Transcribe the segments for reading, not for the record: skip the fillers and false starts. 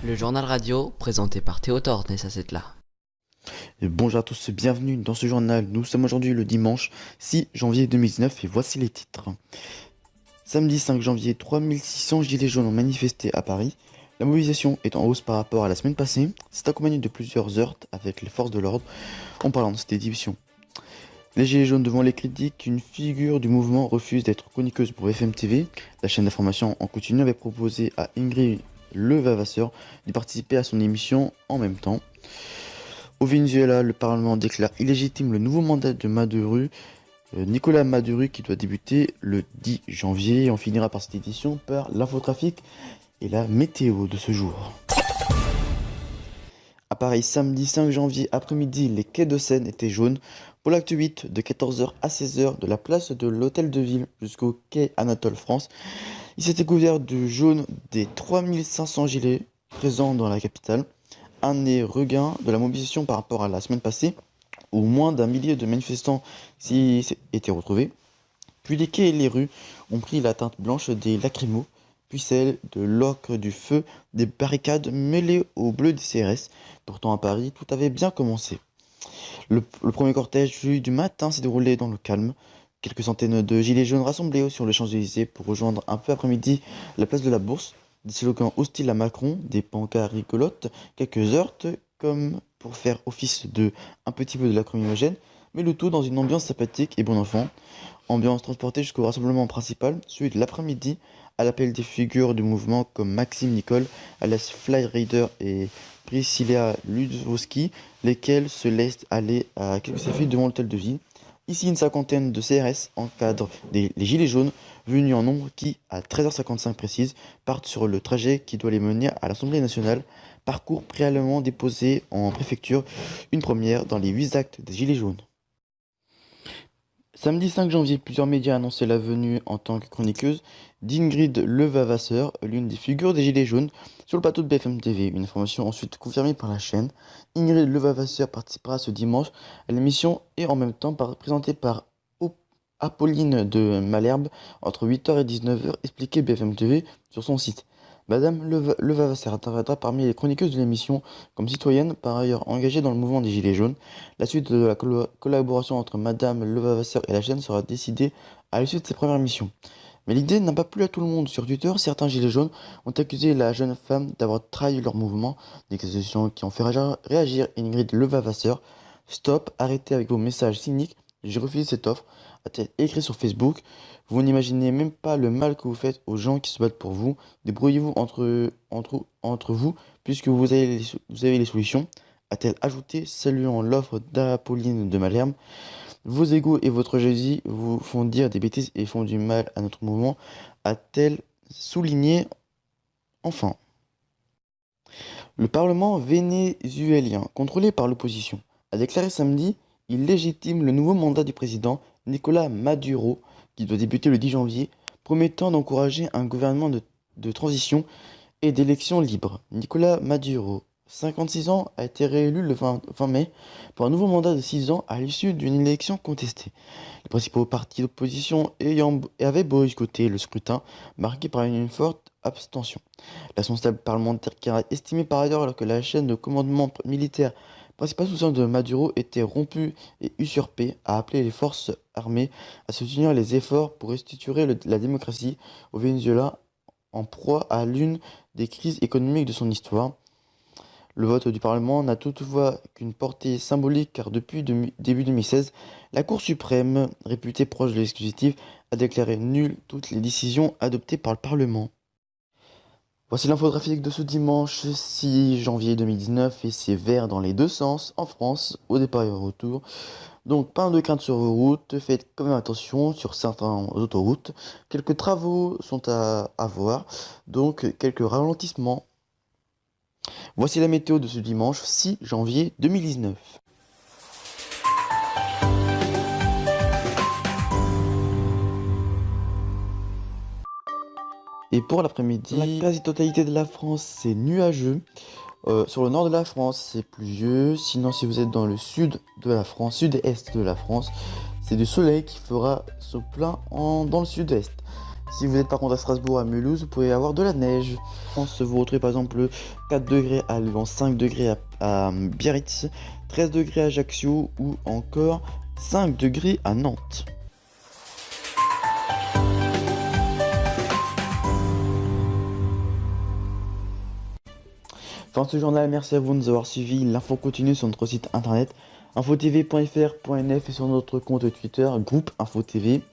Le journal radio présenté par Théo Tornes, ça c'est là. Et bonjour à tous, bienvenue dans ce journal. Nous sommes aujourd'hui le dimanche 6 janvier 2019 et voici les titres. Samedi 5 janvier, 3600 gilets jaunes ont manifesté à Paris. La mobilisation est en hausse par rapport à la semaine passée. C'est accompagné de plusieurs heurts avec les forces de l'ordre en parlant de cette édition. Les gilets jaunes devant les critiques, une figure du mouvement refuse d'être chroniqueuse pour FM TV. La chaîne d'information en continu avait proposé à Ingrid Levavasseur de participer à son émission en même temps. Au Venezuela, le Parlement déclare illégitime le nouveau mandat de Maduro, Nicolas Maduro, qui doit débuter le 10 janvier. Et on finira par cette édition par l'infotrafic et la météo de ce jour. À Paris, samedi 5 janvier après-midi, les quais de Seine étaient jaunes. Pour l'acte 8, de 14h à 16h, de la place de l'Hôtel de Ville jusqu'au quai Anatole France, il s'était couvert de jaune des 3500 gilets présents dans la capitale. Un regain de la mobilisation par rapport à la semaine passée, où moins d'un millier de manifestants s'y étaient retrouvés. Puis les quais et les rues ont pris la teinte blanche des lacrymos, puis celle de l'ocre du feu des barricades mêlées au bleu des CRS. Pourtant à Paris, tout avait bien commencé. Le premier cortège du matin s'est déroulé dans le calme. Quelques centaines de gilets jaunes rassemblés sur les Champs-Élysées pour rejoindre un peu après-midi la place de la Bourse. Des slogans hostiles à Macron, des pancartes rigolotes, quelques heurts comme pour faire office de un petit peu de lacrymogène, mais le tout dans une ambiance sympathique et bon enfant. Ambiance transportée jusqu'au rassemblement principal, celui de l'après-midi, à l'appel des figures du mouvement comme Maxime Nicole, alias Fly Rider et Priscilla Ludwowski, lesquels se laissent aller à quelques selfies devant l'hôtel de ville. Ici, une cinquantaine de CRS encadrent les gilets jaunes, venus en nombre qui, à 13h55 précise, partent sur le trajet qui doit les mener à l'Assemblée nationale, parcours préalablement déposé en préfecture, une première dans les 8 actes des gilets jaunes. Samedi 5 janvier, plusieurs médias annonçaient la venue en tant que chroniqueuse d'Ingrid Levavasseur, l'une des figures des Gilets jaunes, sur le plateau de BFM TV. Une information ensuite confirmée par la chaîne. Ingrid Levavasseur participera ce dimanche à l'émission et en même temps présentée par Apolline de Malherbe entre 8h et 19h, expliqué BFM TV sur son site. Madame Levavasseur apparaîtra parmi les chroniqueuses de l'émission comme citoyenne, par ailleurs engagée dans le mouvement des Gilets jaunes. La suite de la collaboration entre Madame Levavasseur et la chaîne sera décidée à l'issue de ses premières missions. Mais l'idée n'a pas plu à tout le monde. Sur Twitter, certains Gilets jaunes ont accusé la jeune femme d'avoir trahi leur mouvement, des accusations qui ont fait réagir Ingrid Levavasseur. Stop, arrêtez avec vos messages cyniques, j'ai refusé cette offre, a-t-elle écrit sur Facebook. Vous n'imaginez même pas le mal que vous faites aux gens qui se battent pour vous. Débrouillez-vous entre vous, puisque vous avez les solutions, a-t-elle ajouté, saluant l'offre d'Apolline de Malherbe. Vos égos et votre jalousie vous font dire des bêtises et font du mal à notre mouvement, a-t-elle souligné enfin. Le Parlement vénézuélien, contrôlé par l'opposition, a déclaré samedi il légitime le nouveau mandat du président Nicolas Maduro, qui doit débuter le 10 janvier, promettant d'encourager un gouvernement de transition et d'élections libres. Nicolas Maduro, 56 ans, a été réélu le 20 mai pour un nouveau mandat de 6 ans à l'issue d'une élection contestée. Les principaux partis d'opposition avaient boycotté le scrutin, marqué par une forte abstention. La responsable parlementaire qui a estimé par ailleurs alors que la chaîne de commandement militaire principal soutien de Maduro était rompu et usurpé, a appelé les forces armées à soutenir les efforts pour restituer la démocratie au Venezuela en proie à l'une des crises économiques de son histoire. Le vote du Parlement n'a toutefois qu'une portée symbolique car depuis début 2016, la Cour suprême, réputée proche de l'exécutif, a déclaré nulles toutes les décisions adoptées par le Parlement. Voici l'infotrafic de ce dimanche 6 janvier 2019 et c'est vert dans les deux sens en France, au départ et au retour. Donc pas de crainte sur vos routes, faites quand même attention sur certaines autoroutes. Quelques travaux sont à voir, donc quelques ralentissements. Voici la météo de ce dimanche 6 janvier 2019. Et pour l'après-midi, la quasi-totalité de la France, c'est nuageux. Sur le nord de la France, c'est pluvieux. Sinon, si vous êtes dans le sud de la France, sud-est de la France, c'est du soleil qui fera son plein dans le sud-est. Si vous êtes par contre à Strasbourg, à Mulhouse, vous pouvez avoir de la neige. En France, vous retrouvez par exemple 4 degrés à Lyon, 5 degrés à Biarritz, 13 degrés à Ajaccio ou encore 5 degrés à Nantes. Fin de ce journal, merci à vous de nous avoir suivis. L'info continue sur notre site internet infotv.fr.nf et sur notre compte Twitter, groupe InfoTV.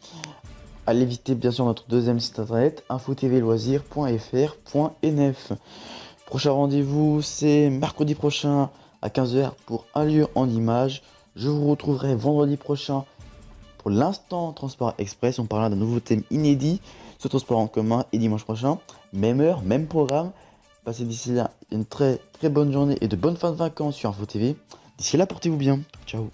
Allez visiter bien sûr notre deuxième site internet infotvloisirs.fr.nf. Prochain rendez-vous, c'est mercredi prochain à 15h pour un lieu en images. Je vous retrouverai vendredi prochain pour l'instant Transport Express. On parlera d'un nouveau thème inédit sur transport en commun et dimanche prochain, même heure, même programme. Passez d'ici là une très très bonne journée et de bonnes fins de vacances sur InfoTV. D'ici là, portez-vous bien. Ciao.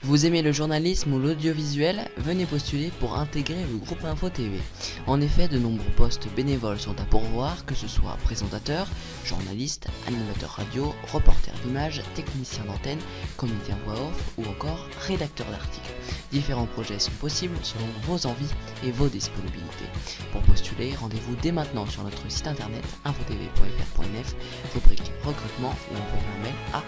Vous aimez le journalisme ou l'audiovisuel? Venez postuler pour intégrer le groupe InfoTV. En effet, de nombreux postes bénévoles sont à pourvoir, que ce soit présentateur, journaliste, animateur radio, reporter d'image, technicien d'antenne, comédien voix off ou encore rédacteur d'articles. Différents projets sont possibles selon vos envies et vos disponibilités. Pour postuler, rendez-vous dès maintenant sur notre site internet infotv.fr.nf, rubrique recrutement ou envoyez un mail à